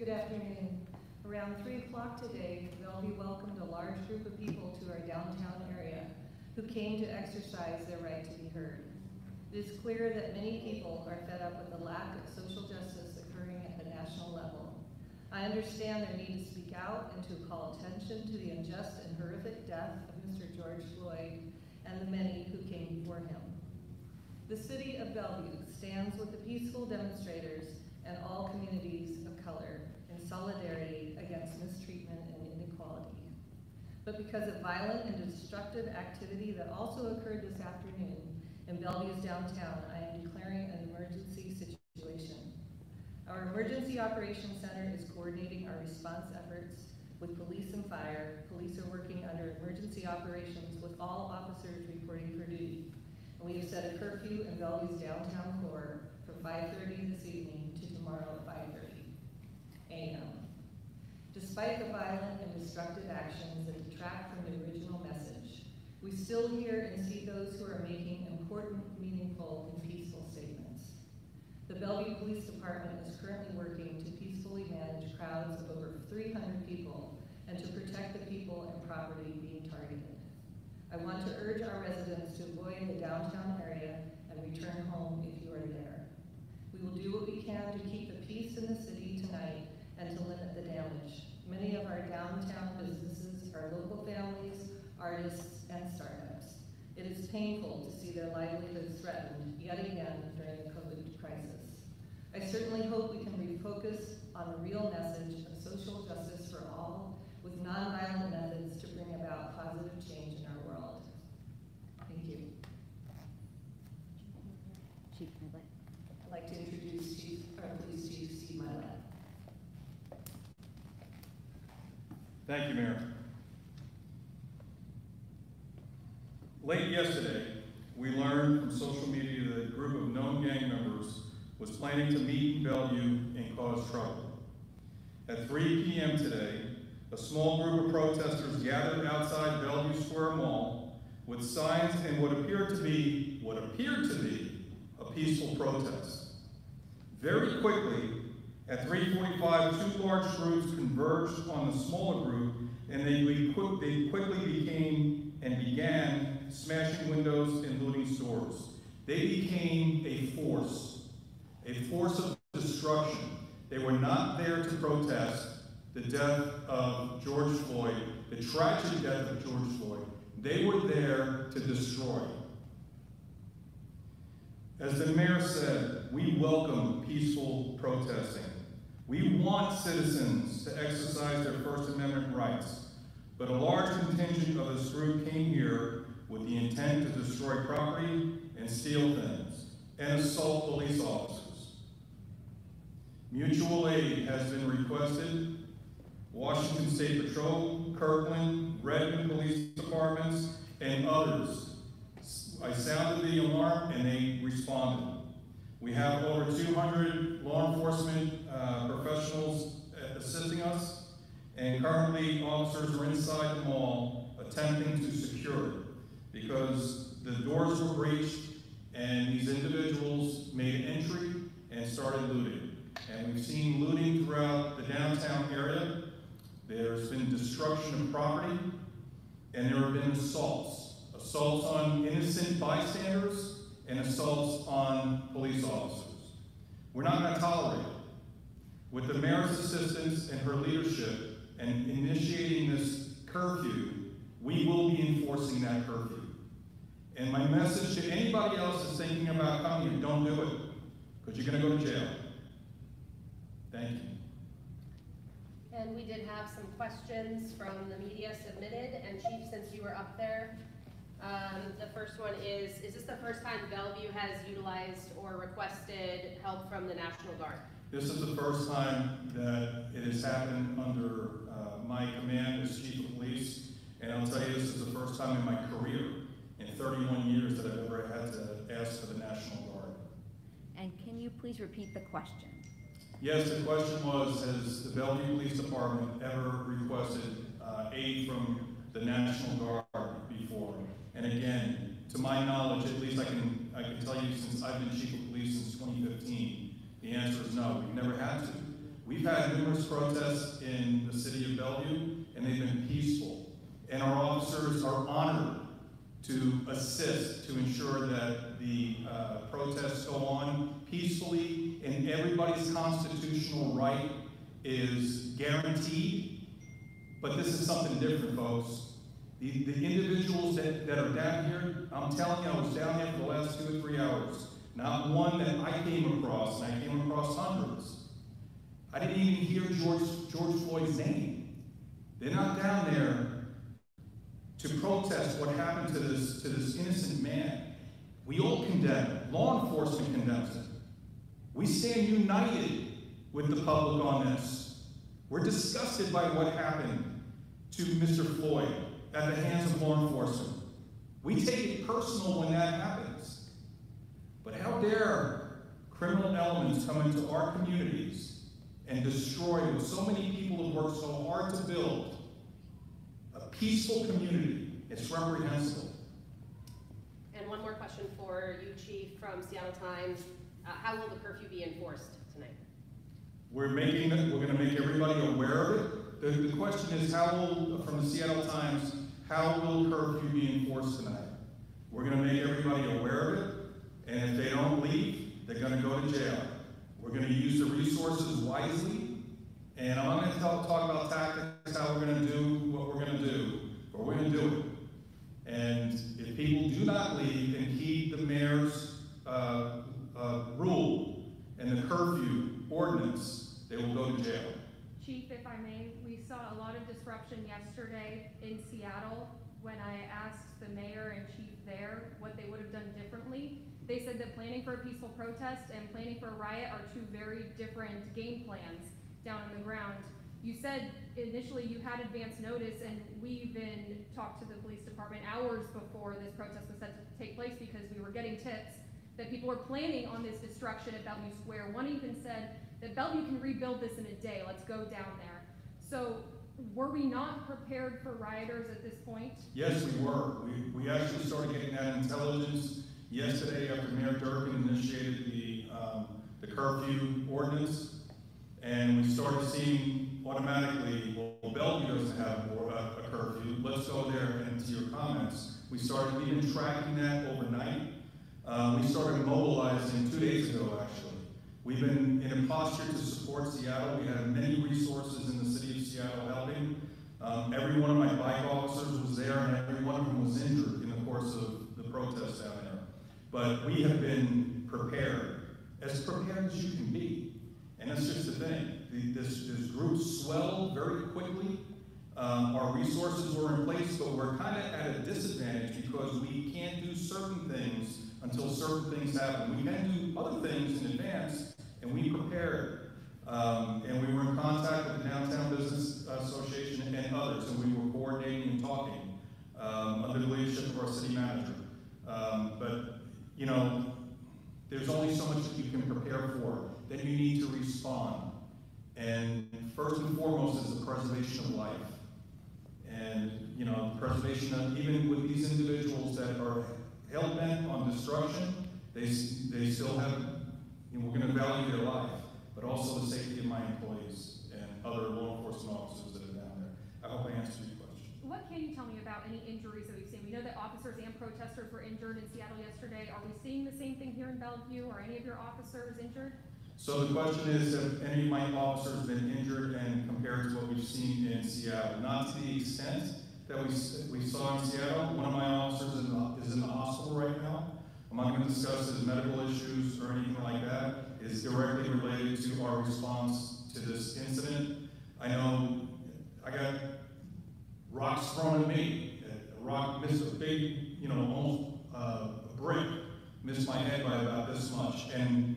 Good afternoon. Around 3 o'clock today, Bellevue welcomed a large group of people to our downtown area who came to exercise their right to be heard. It is clear that many people are fed up with the lack of social justice occurring at the national level. I understand their need to speak out and to call attention to the unjust and horrific death of Mr. George Floyd and the many who came before him. The city of Bellevue stands with the peaceful demonstrators and all communities of color in solidarity against mistreatment and inequality. But because of violent and destructive activity that also occurred this afternoon in Bellevue's downtown, I am declaring an emergency situation. Our Emergency Operations Center is coordinating our response efforts with police and fire. Police are working under emergency operations with all officers reporting for duty. And we have set a curfew in Bellevue's downtown core from 5:30 this evening to tomorrow at 5:30 a.m. Despite the violent and destructive actions that detract from the original message, we still hear and see those who are making important, meaningful, and peaceful statements. The Bellevue Police Department is currently working to peacefully manage crowds of over 300 people and to protect the people and property being targeted. I want to urge our residents to avoid the downtown area and return home if you are there. We will do what we can to keep the peace in the city tonight and to limit the damage. Many of our downtown businesses are local families, artists, and startups. It is painful to see their livelihoods threatened yet again during the COVID crisis. I certainly hope we can refocus on the real message of social justice for all with nonviolent methods to bring about positive change in our world. Thank you. Chief Millet. I'd like to introduce Police Chief Steve Millet. Thank you, Mayor. Late yesterday, we learned from social media that a group of known gang members was planning to meet in Bellevue and cause trouble. At 3 p.m. today, a small group of protesters gathered outside Bellevue Square Mall with signs and what appeared to be a peaceful protest. Very quickly, at 3:45, two large groups converged on the smaller group, and they quickly began smashing windows and looting stores. They became a force of destruction. They were not there to protest the death of George Floyd, the tragic death of George Floyd. They were there to destroy. As the mayor said, we welcome peaceful protesting. We want citizens to exercise their First Amendment rights, but a large contingent of this group came here with the intent to destroy property and steal things and assault police officers. Mutual aid has been requested. Washington State Patrol, Kirkland, Redmond Police Departments, and others. I sounded the alarm and they responded. We have over 200 law enforcement professionals assisting us, and currently officers are inside the mall attempting to secure it because the doors were breached and these individuals made entry and started looting. And we've seen looting throughout the downtown area. There's been destruction of property, and there have been assaults on innocent bystanders and assaults on police officers. We're not going to tolerate it. With the mayor's assistance and her leadership and initiating this curfew, we will be enforcing that curfew. And my message to anybody else that's thinking about coming, don't do it, because you're going to go to jail. Thank you. And we did have some questions from the media submitted, and Chief, since you were up there, the first one is this the first time Bellevue has utilized or requested help from the National Guard? This is the first time that it has happened under my command as Chief of Police, and I'll tell you this is the first time in my career, in 31 years, that I've ever had to ask for the National Guard. And can you please repeat the question? Yes, the question was, has the Bellevue Police Department ever requested aid from the National Guard before? And again, to my knowledge, at least I can tell you since I've been Chief of Police since 2015, the answer is no, we've never had to. We've had numerous protests in the city of Bellevue, and they've been peaceful. And our officers are honored to assist to ensure that the protests go on peacefully and everybody's constitutional right is guaranteed. But this is something different, folks. The individuals that are down here, I'm telling you, I was down here for the last 2 or 3 hours. Not one that I came across, and I came across hundreds. I didn't even hear George Floyd's name. They're not down there to protest what happened to this innocent man. We all condemn it. Law enforcement condemns it. We stand united with the public on this. We're disgusted by what happened to Mr. Floyd at the hands of law enforcement. We take it personal when that happens. But how dare criminal elements come into our communities and destroy what so many people have worked so hard to build? A peaceful community. It's reprehensible. And one more question for you, Chief, from Seattle Times. How will the curfew be enforced tonight? We're going to make everybody aware of it. The question is, from the Seattle Times, how will curfew be enforced tonight? We're going to make everybody aware of it, and if they don't leave, they're going to go to jail. We're going to use the resources wisely, and I'm not going to talk about tactics, how we're going to do what we're going to do, but we're going to do it. And if people do not leave and heed the mayor's rule and the curfew ordinance, they will go to jail. Chief, if I may, we saw a lot of disruption yesterday in Seattle when I asked the mayor and chief there what they would have done differently. They said that planning for a peaceful protest and planning for a riot are two very different game plans down on the ground. You said initially you had advance notice, and we even talked to the police department hours before this protest was set to take place because we were getting tips that people were planning on this destruction at Bellevue Square. One even said that Bellevue can rebuild this in a day, let's go down there. So were we not prepared for rioters at this point? Yes, we were. We actually started getting that intelligence yesterday after Mayor Durkin initiated the curfew ordinance, and we started seeing automatically, well, Bellevue doesn't have a curfew, let's go there. And to your comments, we've been tracking that overnight. We started mobilizing 2 days ago, actually. We've been in a posture to support Seattle. We had many resources in the city of Seattle helping. Every one of my bike officers was there, and every one of them was injured in the course of the protest down there. But we have been prepared as you can be. And that's just the thing. This group swelled very quickly. Our resources were in place, but we're kind of at a disadvantage because we can't do certain things until certain things happen. We can do other things in advance, and we prepared. And we were in contact with the Downtown Business Association and others, and we were coordinating and talking under the leadership of our city manager. But, you know, there's only so much that you can prepare for. Then you need to respond. And first and foremost is the preservation of life. And, you know, preservation of, even with these individuals that are hell-bent on destruction, they still have, you know, we're going to value their life, but also the safety of my employees and other law enforcement officers that are down there. I hope I answered your question. What can you tell me about any injuries that we've seen? We know that officers and protesters were injured in Seattle yesterday. Are we seeing the same thing here in Bellevue? Are any of your officers injured? So the question is, have any of my officers been injured and compared to what we've seen in Seattle? Not to the extent that we saw in Seattle. One of my officers is in the hospital right now. I'm not going to discuss his medical issues or anything like that. It is directly related to our response to this incident. I know I got rocks thrown at me. A rock missed a big, you know, almost a brick, missed my head by about this much. And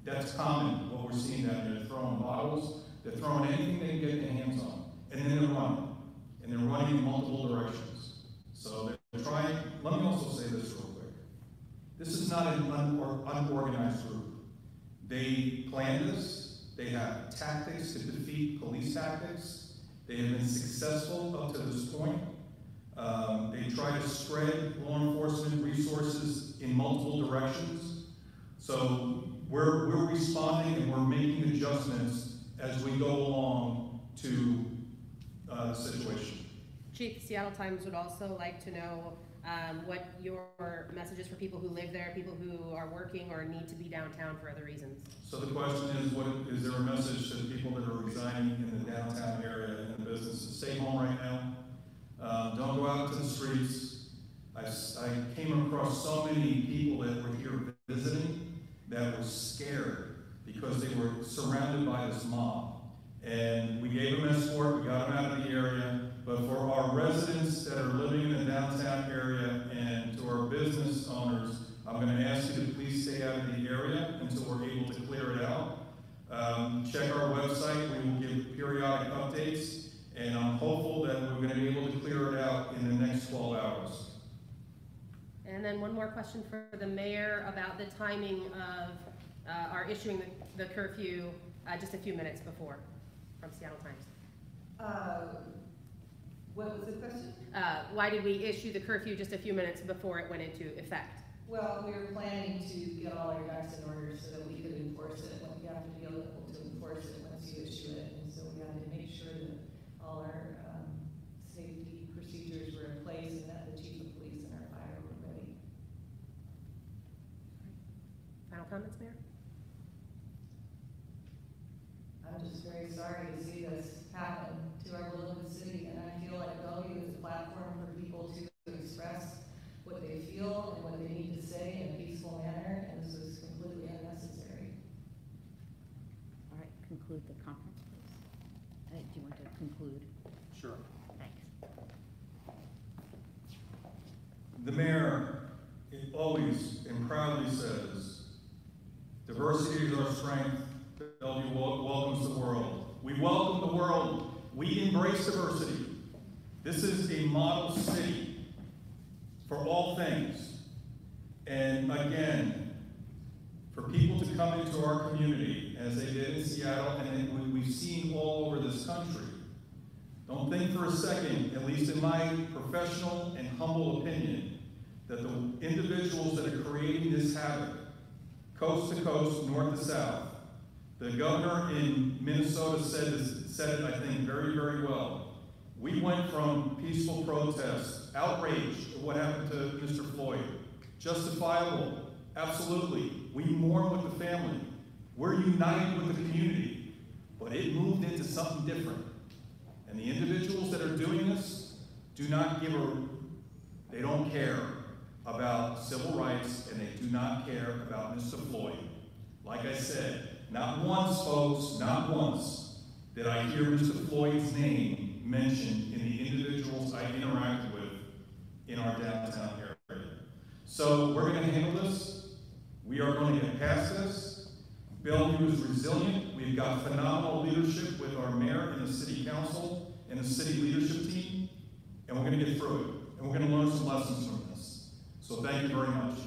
that's common, what we're seeing down there. They're throwing bottles, they're throwing anything they can get their hands on, and then they're running. And they're running in multiple directions. So they're trying, let me also say this real quick. This is not an unorganized group. They planned this, they have tactics to defeat police tactics. They have been successful up to this point. They try to spread law enforcement resources in multiple directions. So we're responding and we're making adjustments as we go along to the situation. Chief, Seattle Times would also like to know what your message is for people who live there, people who are working or need to be downtown for other reasons. So the question is, is there a message to the people that are residing in the downtown area and the businesses? Stay home right now. Don't go out to the streets. I came across so many people that were here visiting that were scared because they were surrounded by this mob. And we gave them escort, we got them out of the area, but for our residents that are living in the downtown area and to our business owners, I'm going to ask you to please stay out of the area until we're able to clear it out. Check our website, we will give periodic updates, and I'm hopeful that we're going to be able to clear it out in the next 12 hours. And then one more question for the mayor about the timing of our issuing the curfew just a few minutes before, from Seattle Times. What was the question? Why did we issue the curfew just a few minutes before it went into effect? Well, we were planning to get all our ducks in order so that we could enforce it. You have to be able to enforce it once you issue it, and so we had to make sure that all our safety procedures were in place and that the chief of police and our fire were ready. Final comments, Mayor? I'm just very sorry to see this happen to our beloved city, and I feel like Bellevue is a platform for people to express what they feel and what they need to say in a peaceful manner, and this is completely unnecessary. All right, conclude the conference, please. Do you want to conclude? Sure. Thanks. The mayor always and proudly says, diversity is our strength. Bellevue welcomes the world. We welcome the world. We embrace diversity. This is a model city for all things. And again, for people to come into our community, as they did in Seattle, and we've seen all over this country, don't think for a second, at least in my professional and humble opinion, that the individuals that are creating this havoc, coast to coast, north to south, the governor in Minnesota said it, I think, very, very well. We went from peaceful protests, outraged at what happened to Mr. Floyd. Justifiable, absolutely. We mourn with the family. We're united with the community. But it moved into something different. And the individuals that are doing this do not they don't care about civil rights, and they do not care about Mr. Floyd. Like I said, not once, folks, not once did I hear Mr. Floyd's name mentioned in the individuals I interacted with in our downtown area. So we're going to handle this. We are going to get past this. Bellevue is resilient. We've got phenomenal leadership with our mayor and the city council and the city leadership team, and we're going to get through it. And we're going to learn some lessons from this. So thank you very much.